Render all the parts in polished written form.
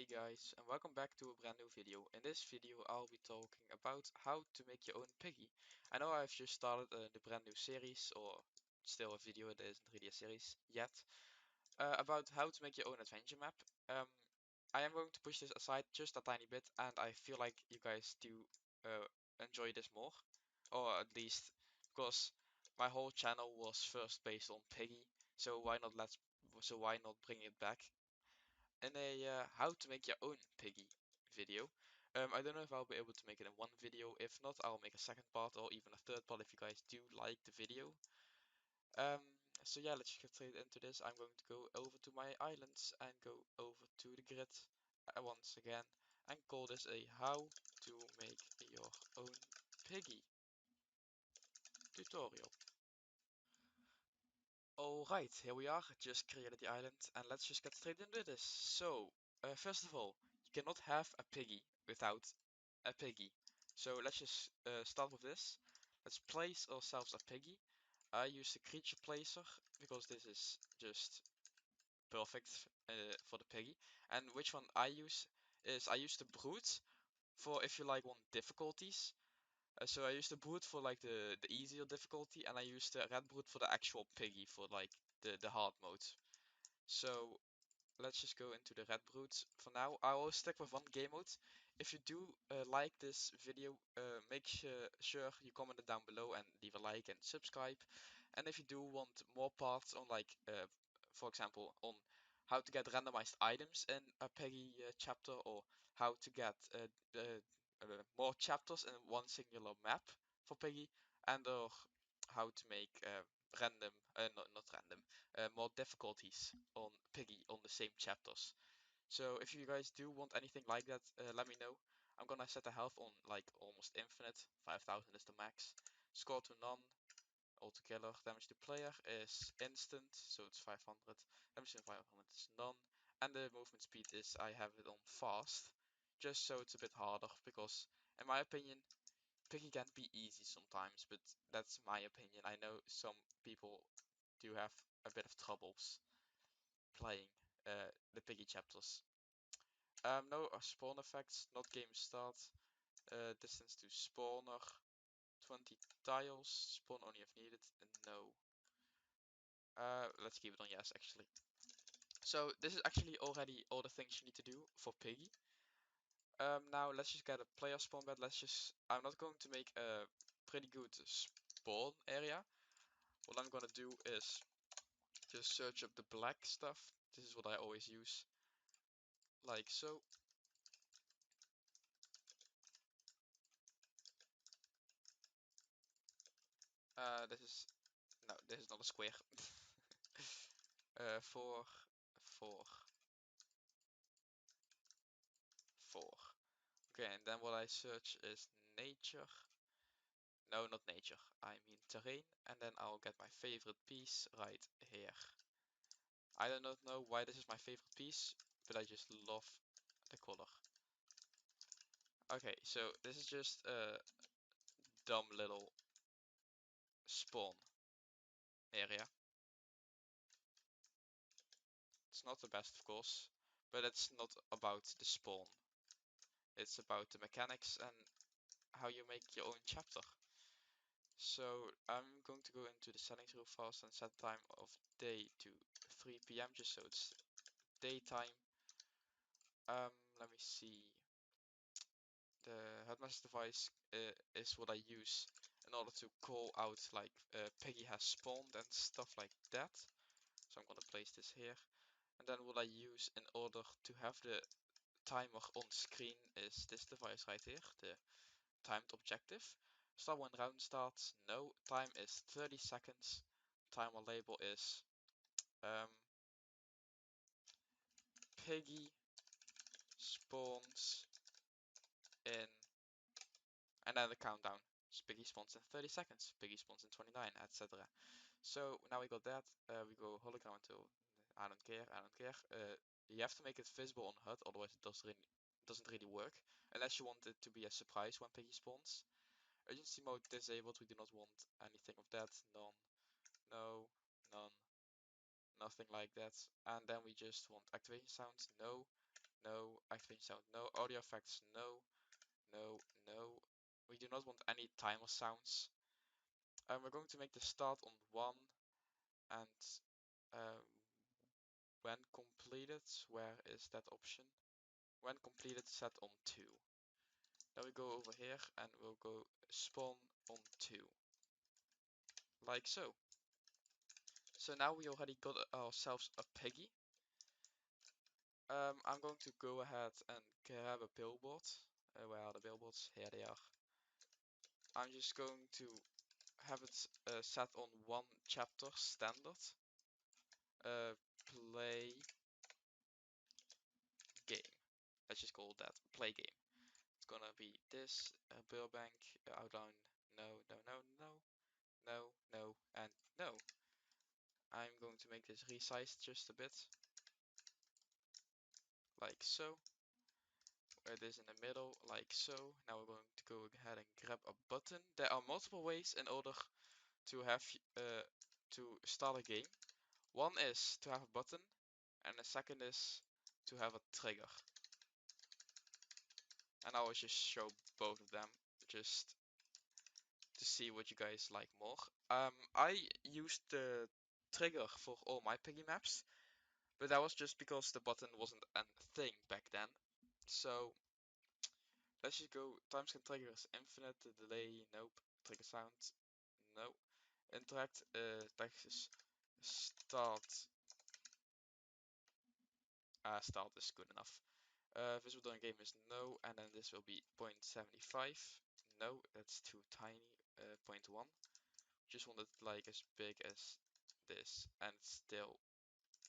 Hey guys, and welcome back to a brand new video. In this video I'll be talking about how to make your own piggy. I know I've just started the brand new series, or still a video, it isn't really a series yet, about how to make your own adventure map. Um, I am going to push this aside just a tiny bit, and I feel like you guys do enjoy this more, or at least because my whole channel was first based on piggy, so why not bring it back in a how to make your own piggy video. I don't know if I'll be able to make it in one video. If not, I'll make a second part or even a third part if you guys do like the video. Um, so yeah, let's get straight into this. I'm going to go over to my islands and go over to the grid once again and call this a how to make your own piggy tutorial. Alright, here we are, just created the island and let's just get straight into this. So, first of all, you cannot have a piggy without a piggy. So let's just start with this. Let's place ourselves a piggy. I use the creature placer because this is just perfect for the piggy. And which one I use is I use the brute for if you like want difficulties. So I use the brute for like the easier difficulty, and I use the red brute for the actual piggy for like the hard mode. So let's just go into the red brute for now. I will stick with one game mode. If you do like this video, make sure you comment it down below and leave a like and subscribe. And if you do want more parts on like, for example, on how to get randomized items in a Peggy chapter, or how to get more chapters in one singular map for Peggy, and or how to make random, not random, more difficulties on Piggy on the same chapters. So if you guys do want anything like that, let me know. I'm gonna set the health on like almost infinite. 5,000 is the max. Score to none. Altogether, damage to player is instant, so it's 500. Damage to 500 is none. And the movement speed is, I have it on fast, just so it's a bit harder, because in my opinion, Piggy can be easy sometimes, but that's my opinion. I know some people do have a bit of troubles playing the Piggy chapters. No spawn effects, not game start. Distance to spawner, 20 tiles. Spawn only if needed, no. Let's keep it on yes, actually. So this is actually already all the things you need to do for Piggy. Now let's just get a player spawn bed. I'm not going to make a pretty good spawn area. What I'm gonna do is just search up the black stuff. This is what I always use, like so. This is no, this is not a square. 4, 4, 4. Okay, and then what I search is nature. No, not nature. I mean terrain, and then I'll get my favorite piece right here. I do not know why this is my favorite piece, but I just love the color. Okay, so this is just a dumb little spawn area. It's not the best, of course, but it's not about the spawn. It's about the mechanics and how you make your own chapter. So I'm going to go into the settings real fast and set time of day to 3 p.m. just so it's daytime. Let me see. The headmaster device is what I use in order to call out like Peggy has spawned and stuff like that. So I'm gonna place this here. And then what I use in order to have the timer on screen is this device right here, the timed objective. Start when round starts. No, time is 30 seconds. Timer label is um, Piggy spawns in, and then the countdown. Piggy spawns in 30 seconds. Piggy spawns in 29, etc. So now we got that. We go hologram until I don't care. I don't care. You have to make it visible on HUD, otherwise it doesn't really work. Unless you want it to be a surprise when Piggy spawns. Urgency mode disabled. We do not want anything of that. None. No. None. Nothing like that. And then we just want activation sounds. No. No. activation sound, no. Audio effects, no, no, no. We do not want any timer sounds. We're going to make the start on 1 and um, when completed, where is that option? When completed, set on 2. Then we go over here and we'll go spawn on 2. Like so. So now we already got ourselves a piggy. I'm going to go ahead and grab a billboard. Where are the billboards? Here they are. I'm just going to have it set on 1 chapter standard. Play game. Let's just call that play game. It's gonna be this Burbank outline. No, no, no, no, no, no, and no. I'm going to make this resized just a bit, like so. It is in the middle, like so. Now we're going to go ahead and grab a button. There are multiple ways in order to have to start a game. One is to have a button, and the second is to have a trigger. And I will just show both of them, just to see what you guys like more. I used the trigger for all my Piggy maps, but that was just because the button wasn't a thing back then. So let's just go. Timescale trigger is infinite. The delay, nope. Trigger sound, no. Interact text is start. Start is good enough. Visible during game is no, and then this will be 0.75. No, that's too tiny. 0.1. Just want it like as big as this, and it's still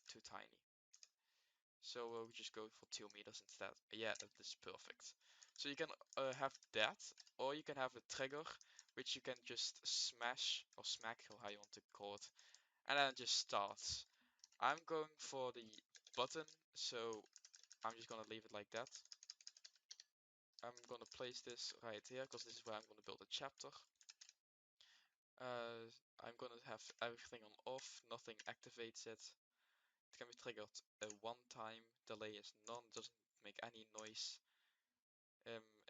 too tiny. So we'll just go for 2 meters instead. Yeah, that is perfect. So you can have that, or you can have a trigger, which you can just smash or smack, or how you want to call it, and then it just starts. I'm going for the button, so I'm just gonna leave it like that. I'm gonna place this right here, because this is where I'm gonna build a chapter. I'm gonna have everything on off, nothing activates it. It can be triggered one time, delay is none, doesn't make any noise.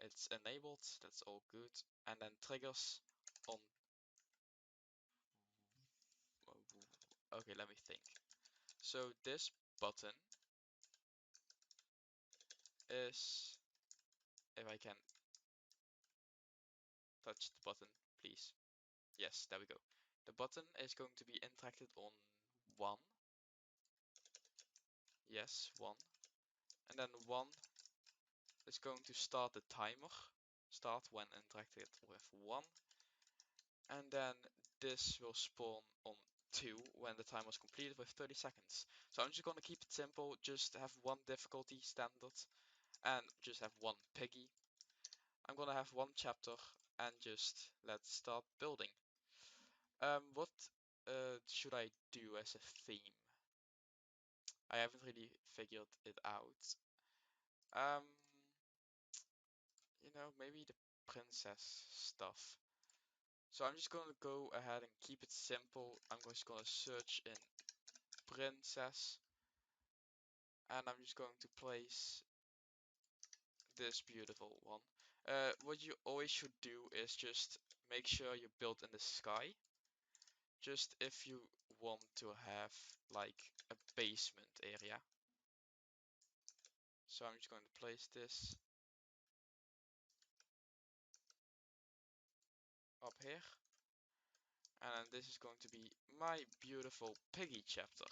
It's enabled, that's all good. And then triggers on. Okay, let me think. So this button is, if I can touch the button, please. Yes, there we go. The button is going to be interacted on 1. Yes, 1. And then 1 is going to start the timer. Start when interacted with 1. And then this will spawn on 2 when the time was completed with 30 seconds. So I'm just going to keep it simple, just have 1 difficulty standard and just have 1 piggy. I'm going to have 1 chapter and just let's start building. What should I do as a theme? I haven't really figured it out. Um, maybe the princess stuff. So I'm just going to go ahead and keep it simple. I'm just going to search in princess, and I'm just going to place this beautiful one. What you always should do is just make sure you build in the sky, just if you want to have like a basement area. So I'm just going to place this up here, and then this is going to be my beautiful piggy chapter.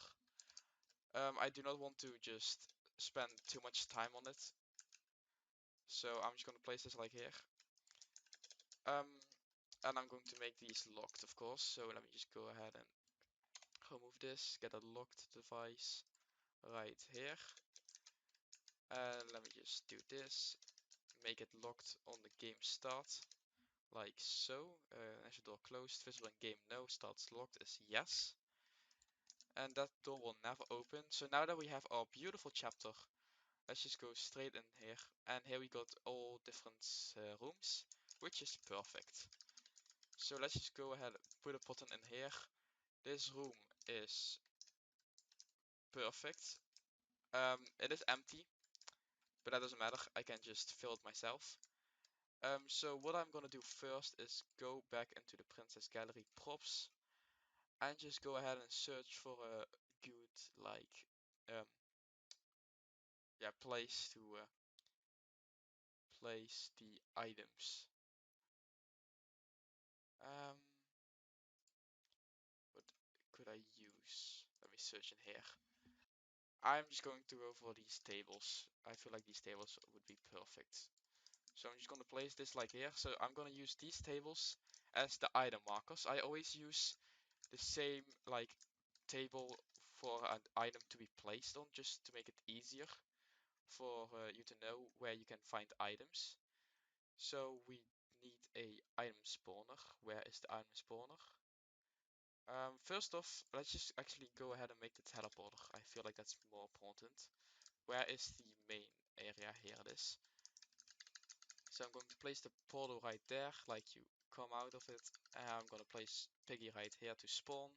I do not want to just spend too much time on it, so I'm just going to place this like here. And I'm going to make these locked, of course. So let me just go ahead and remove this, get a locked device right here. And let me just do this, make it locked on the game start, like so. As door closed, visible in game no, starts locked is yes. And that door will never open. So now that we have our beautiful chapter, let's just go straight in here. And here we got all different rooms, which is perfect. So let's just go ahead and put a button in here. This room is perfect. It is empty, but that doesn't matter. I can just fill it myself. So what I'm gonna do first is go back into the Princess Gallery props and just go ahead and search for a good like um yeah place to place the items. Um, what could I use? Let me search in here. I'm just going to go for these tables. I feel like these tables would be perfect. So I'm just going to place this like here. So I'm going to use these tables as the item markers. I always use the same like table for an item to be placed on, just to make it easier for you to know where you can find items. So we need a item spawner. Where is the item spawner? First off, let's just actually go ahead and make the teleporter. I feel like that's more important. Where is the main area? Here it is. So I'm going to place the portal right there, like you come out of it. And I'm gonna place Piggy right here to spawn.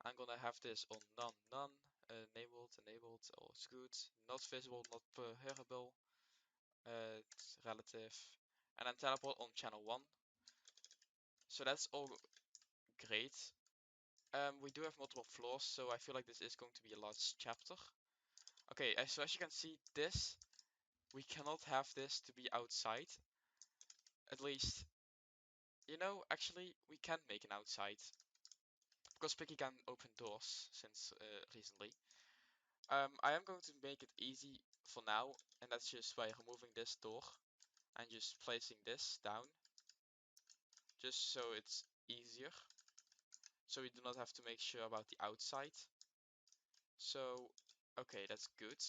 I'm gonna have this on none, none. Enabled, enabled, all is good. Not visible, not preferable. It's relative. And then teleport on channel 1. So that's all great. We do have multiple floors, so I feel like this is going to be a large chapter. Okay, so as you can see, this, we cannot have this to be outside. At least, you know, actually, we can make an outside. Because Piggy can open doors since recently. I am going to make it easy for now, and that's just by removing this door and just placing this down. Just so it's easier. So we do not have to make sure about the outside. So, okay, that's good.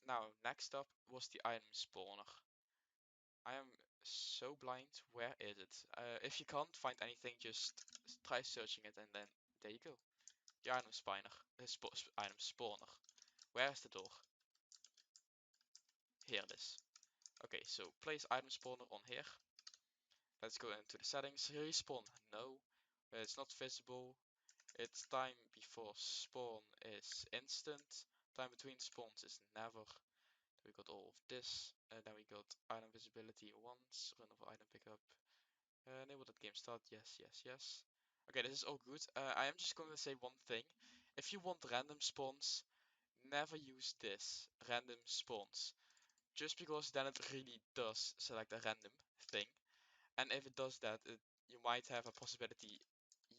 Now, next up was the item spawner. I am so blind. Where is it? If you can't find anything, just try searching it, and then there you go. The item spawner. Item spawner. Where is the door? Here it is. Okay, so place item spawner on here. Let's go into the settings. Respawn. No, it's not visible. Its time before spawn is instant. Time between spawns is never. We got all of this, and then we got item visibility once, run of item pickup, enable that game start, yes, yes, yes. Okay, this is all good. I am just going to say one thing. If you want random spawns, never use this, random spawns. Just because then it really does select a random thing. And if it does that, you might have a possibility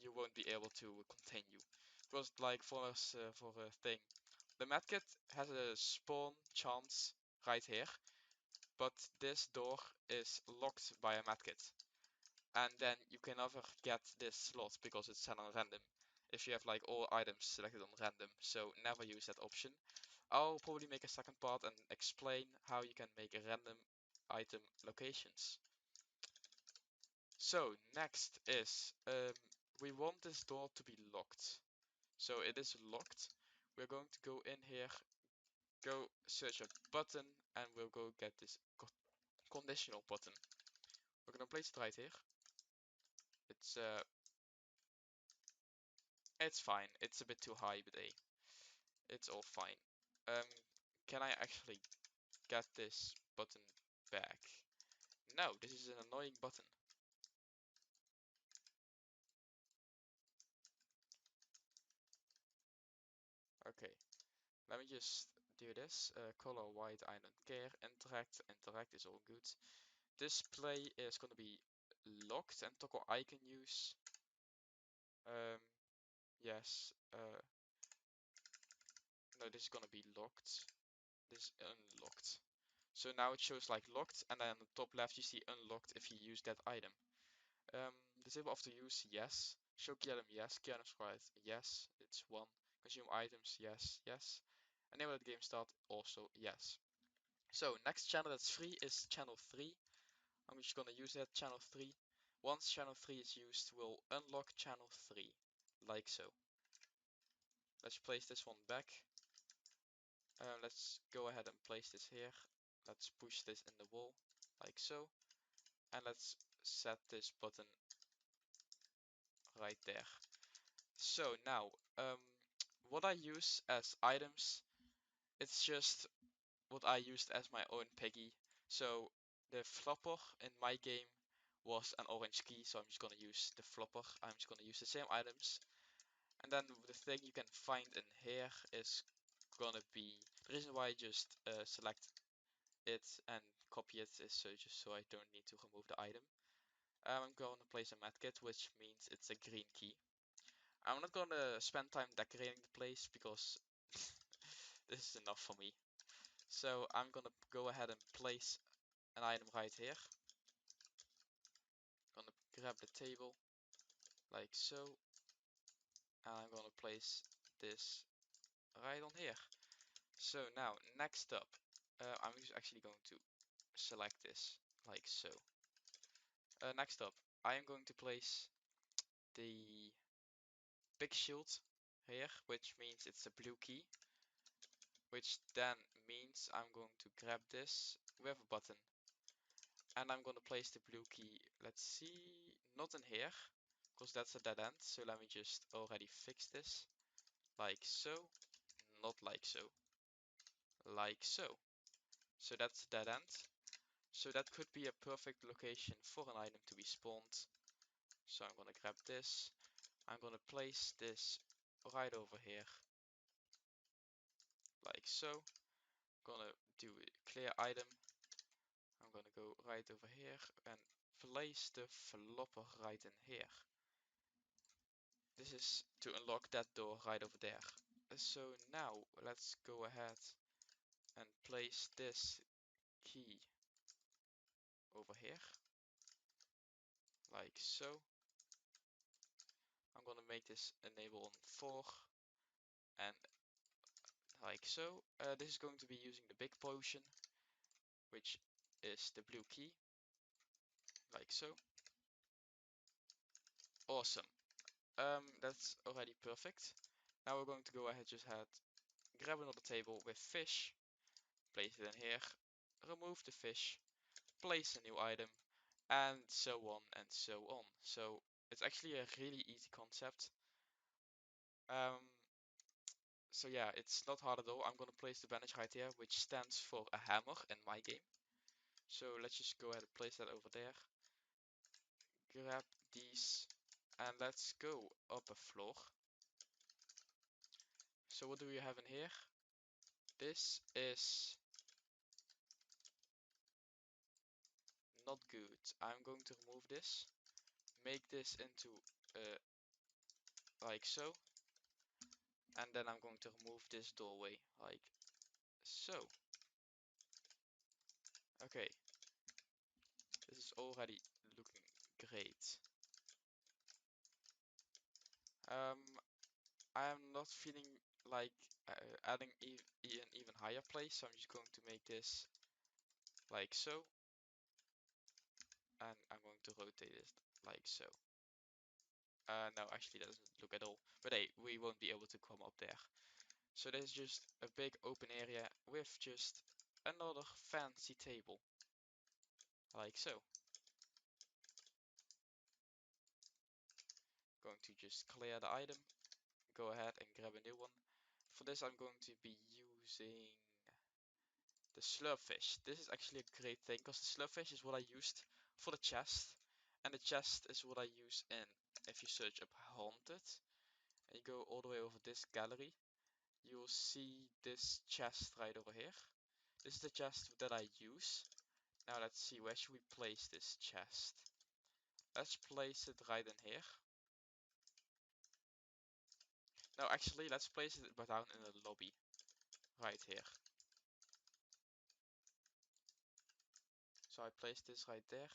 you won't be able to continue. Because like for us, for a thing, the medkit has a spawn chance right here, but this door is locked by a medkit. And then you can never get this slot because it's set on random. If you have like all items selected on random, so never use that option. I'll probably make a second part and explain how you can make random item locations. So next is, we want this door to be locked. So it is locked. We're going to go in here, go search a button, and we'll go get this conditional button. We're gonna place it right here. It's it's fine. It's a bit too high, but hey, it's all fine. Um, can I actually get this button back? No, this is an annoying button. Okay, let me just do this. Color white, I don't care. Interact is all good. Display is gonna be locked and toggle icon use. Yes. No, this is gonna be locked. This is unlocked. So now it shows like locked, and then on the top left you see unlocked if you use that item. Disable after use, yes. Show key item, yes. Key items required, yes. It's 1. Consume items, yes, yes. Enable the game start, also yes. So next channel that's free is channel 3. I'm just gonna use that channel 3. Once channel 3 is used, we'll unlock channel 3, like so. Let's place this one back. Let's go ahead and place this here. Let's push this in the wall, like so. And let's set this button right there. So now, what I use as items, it's just what I used as my own Piggy. So the flopper in my game was an orange key, so I'm just gonna use the flopper. I'm just gonna use the same items. And then the thing you can find in here is gonna be, the reason why I just select it and copy it is so just so I don't need to remove the item. I'm gonna place a medkit, which means it's a green key. I'm not gonna spend time decorating the place because this is enough for me. So I'm gonna go ahead and place an item right here. Gonna grab the table like so, and I'm gonna place this right on here. So now next up, I'm just actually going to select this like so. Next up, I am going to place the big shield here, which means it's a blue key, which then means I'm going to grab this with a button, and I'm going to place the blue key, let's see, not in here, because that's a dead end. So let me just already fix this, like so, not like so, like so. So that's a dead end. So that could be a perfect location for an item to be spawned. So I'm gonna grab this. I'm gonna place this right over here, like so. Gonna do a clear item. I'm gonna go right over here and place the flopper right in here. This is to unlock that door right over there. So now let's go ahead and place this key over here, like so. I'm gonna make this enable on 4 and like so. This is going to be using the big potion, which is the blue key, like so. Awesome. That's already perfect. Now we're going to go ahead, grab another table with fish, place it in here, remove the fish, place a new item, and so on and so on. So it's actually a really easy concept. Um, so yeah, it's not hard at all. I'm gonna place the bandage right here, which stands for a hammer in my game. So let's just go ahead and place that over there. Grab these and let's go up a floor. So what do we have in here? This is not good. I'm going to remove this, make this into like so, and then I'm going to remove this doorway like so. Okay, this is already looking great. Um, I am not feeling like adding an even higher place, so I'm just going to make this like so, and I'm going to rotate it like so. No, actually that doesn't look at all. But hey, we won't be able to come up there. So there's just a big open area with just another fancy table, like so. Going to just clear the item, go ahead and grab a new one. For this I'm going to be using the slurpfish. This is actually a great thing because the slurpfish is what I used for the chest, and the chest is what I use in, if you search up haunted and you go all the way over this gallery, you will see this chest right over here. This is the chest that I use. Now let's see, where should we place this chest? Let's place it right in here. No, actually, let's place it down in the lobby, right here. So I placed this right there.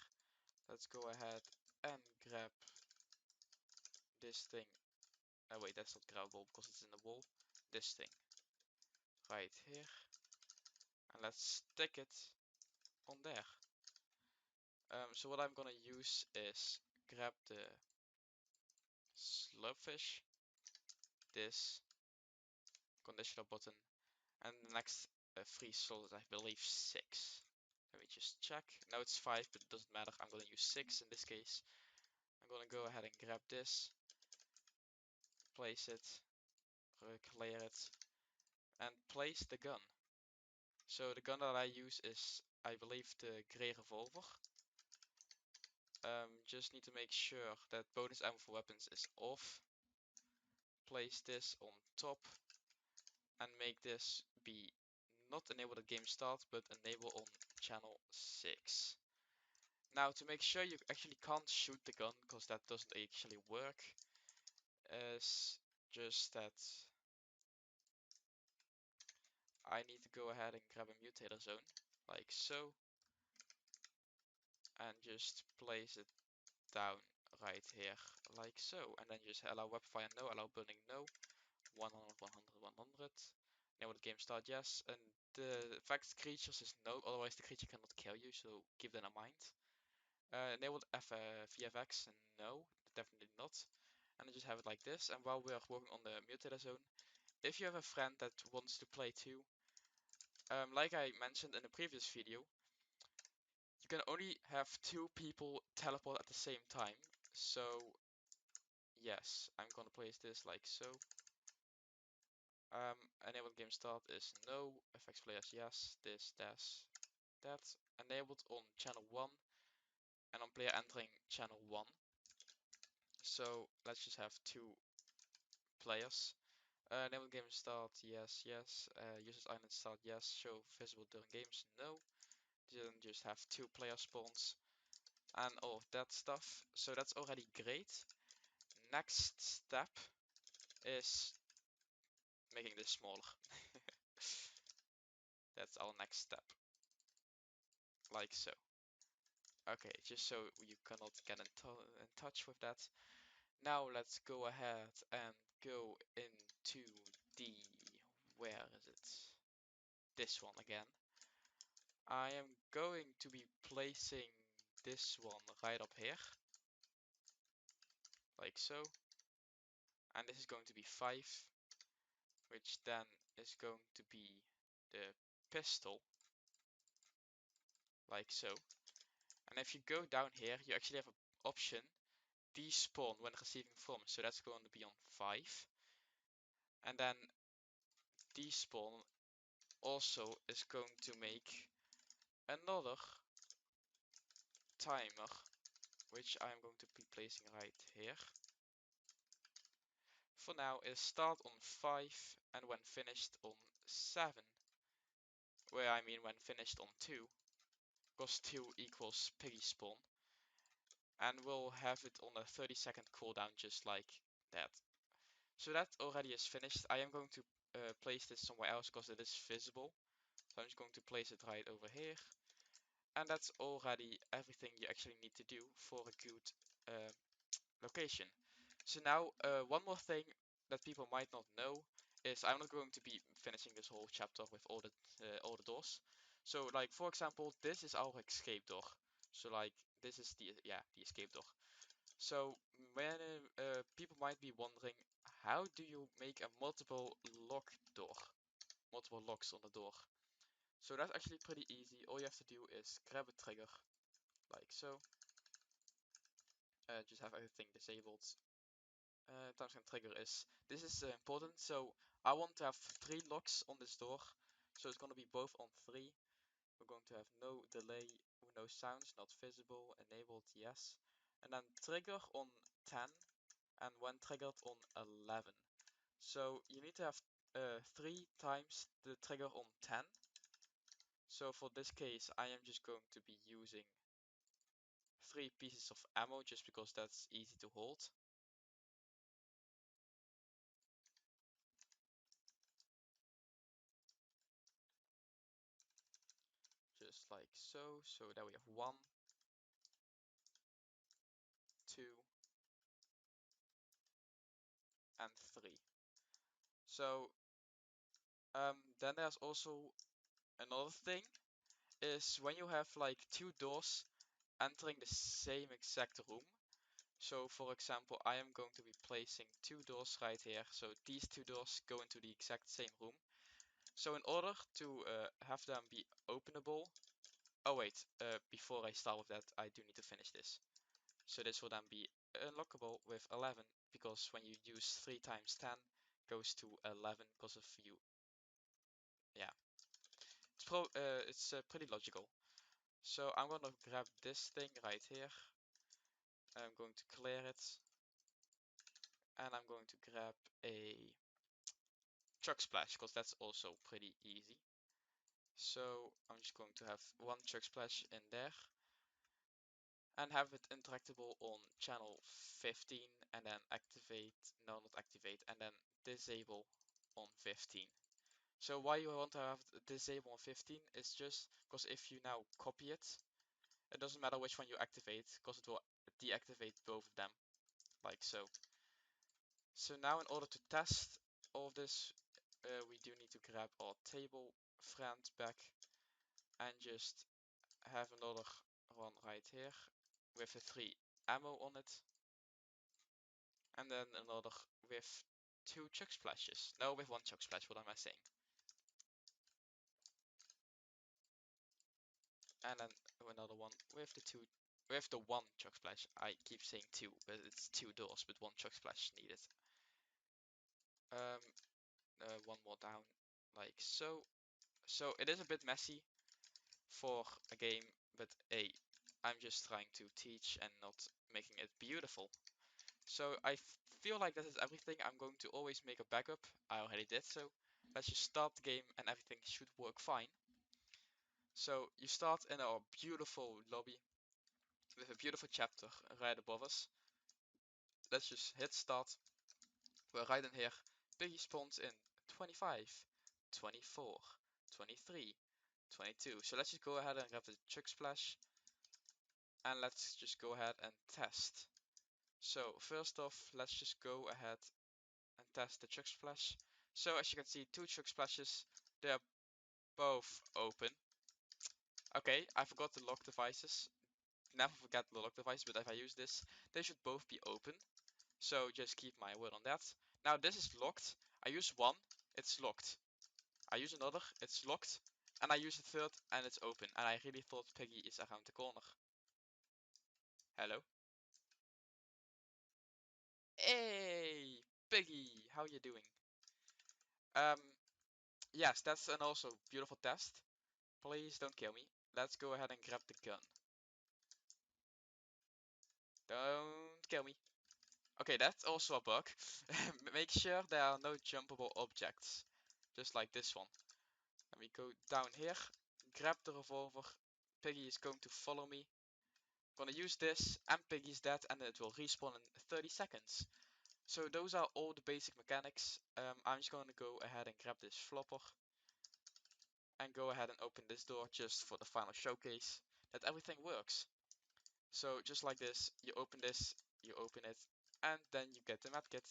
Let's go ahead and grab this thing. Oh wait, that's not grabbable because it's in the wall. This thing right here. And let's stick it on there. So what I'm gonna use is grab the slurpfish, this conditional button, and the next 3 slots, I believe 6. Let me just check. No, it's 5, but it doesn't matter. I'm gonna use 6 in this case. I'm gonna go ahead and grab this, place it, clear it, and place the gun. So the gun that I use is, I believe, the grey revolver. Just need to make sure that bonus ammo for weapons is off. Place this on top and make this be not enable at game start, but enable on channel 6. Now to make sure you actually can't shoot the gun, because that doesn't actually work, is just that I need to go ahead and grab a mutator zone, like so, and just place it down right here, like so, and then just allow weapon fire no, allow burning no, 100, 100, 100, enable the game start yes, and the fact creatures is no, otherwise the creature cannot kill you, so keep that in mind. Enabled VFX, no, definitely not. And I just have it like this. And while we are working on the mutator zone, if you have a friend that wants to play too, like I mentioned in the previous video, you can only have 2 people teleport at the same time. So yes, I'm gonna place this like so. Enabled game start is no, FX players yes, this, that. Enabled on channel 1 and on player entering channel 1. So let's just have 2 players. Enable game start, yes, yes. Users island start, yes. Show visible during games, no. Then just have 2 player spawns and all of that stuff. So that's already great. Next step is making this smaller. That's our next step. Like so. Okay, just so you cannot get in touch with that. Now let's go ahead and go into the, where is it? This one again. I am going to be placing this one right up here, like so. And this is going to be 5, which then is going to be the pistol, like so. And if you go down here, you actually have an option, despawn when receiving from, so that's going to be on 5. And then despawn also is going to make another timer, which I'm going to be placing right here. For now is start on 5 and when finished on 7. Where I mean when finished on 2, because 2 equals piggy spawn. And we'll have it on a 30-second cooldown just like that. So that already is finished. I am going to place this somewhere else because it is visible. So I'm just going to place it right over here. And that's already everything you actually need to do for a good location. So now, one more thing that people might not know is I'm not going to be finishing this whole chapter with all the doors. So like for example, this is our escape door. So like this is the escape door. So when people might be wondering, how do you make a multiple lock door, multiple locks on the door? So that's actually pretty easy. All you have to do is grab a trigger like so. Just have everything disabled. Time scan trigger is, this is important, so I want to have 3 locks on this door, so it's going to be both on 3. We're going to have no delay, no sounds, not visible, enabled, yes, and then trigger on 10 and when triggered on 11. So you need to have 3 times the trigger on 10. So for this case I am just going to be using 3 pieces of ammo just because that's easy to hold. Just like so. So there we have 1, 2, and 3. So then there's also another thing, is when you have like 2 doors entering the same exact room. So for example, I am going to be placing 2 doors right here. So these 2 doors go into the exact same room. So in order to have them be openable, oh wait, before I start with that, I do need to finish this. So this will then be unlockable with 11, because when you use 3 times 10 goes to 11 because of you. Yeah, it's pretty logical. So I'm gonna grab this thing right here. I'm going to clear it, and I'm going to grab a chug splash because that's also pretty easy. So I'm just going to have one chug splash in there and have it interactable on channel 15 and then activate, no not activate, and then disable on 15. So why you want to have disable on 15 is just because if you now copy it, it doesn't matter which one you activate because it will deactivate both of them, like so. So now in order to test all of this, we do need to grab our table friend back and just have another one right here with the 3 ammo on it. And then another with 2 chug splashes. No, with 1 chug splash, what am I saying? And then another one with the 1 chug splash. I keep saying 2, but it's 2 doors, but 1 chug splash needed. One more down, like so. So it is a bit messy for a game, but hey, I'm just trying to teach and not making it beautiful. So I feel like that is everything. I'm going to always make a backup. I already did so. Let's just start the game and everything should work fine. So you start in our beautiful lobby with a beautiful chapter right above us. Let's just hit start. We're right in here. Piggy spawns in 25, 24, 23, 22. So let's just go ahead and grab the chug splash and let's just go ahead and test. So first off, let's just go ahead and test the chug splash. So as you can see, 2 chug splashes, they're both open. Okay, I forgot the lock devices. Never forget the lock device, but if I use this, they should both be open. So just keep my word on that. Now this is locked. I use one, it's locked. I use another, it's locked. And I use a third, and it's open. And I really thought Piggy is around the corner. Hello? Hey, Piggy, how you doing? Um, yes, that's an also beautiful test. Please don't kill me. Let's go ahead and grab the gun. Don't kill me. Okay, that's also a bug. Make sure there are no jumpable objects. Just like this one. Let me go down here. Grab the revolver. Piggy is going to follow me. Gonna use this and Piggy's dead and it will respawn in 30 seconds. So those are all the basic mechanics. I'm just gonna go ahead and grab this flopper. And go ahead and open this door just for the final showcase that everything works. So just like this, you open this, you open it, and then you get the medkit.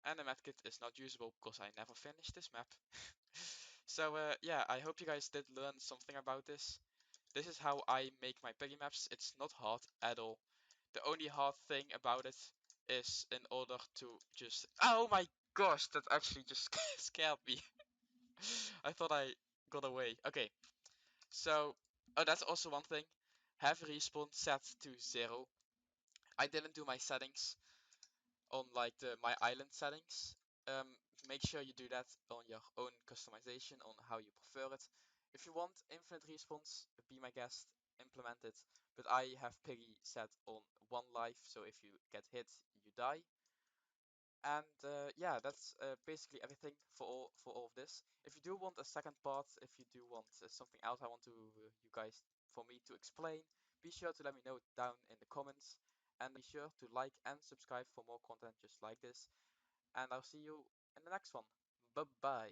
And the medkit is not usable because I never finished this map. So yeah, I hope you guys did learn something about this. This is how I make my Piggy maps. It's not hard at all. The only hard thing about it is in order to just... Oh my gosh, that actually just scared me. I thought I got away. Okay, so... Oh, that's also one thing. Have respawn set to 0. I didn't do my settings on like my island settings. Um, Make sure you do that on your own customization on how you prefer it. If you want infinite respawns, be my guest, implement it. But I have Piggy set on 1 life, so if you get hit, you die. And yeah, that's basically everything for all of this. If you do want a second part, if you do want something else I want to you guys for me to explain, be sure to let me know down in the comments. And be sure to like and subscribe for more content just like this. And I'll see you in the next one. Bye bye.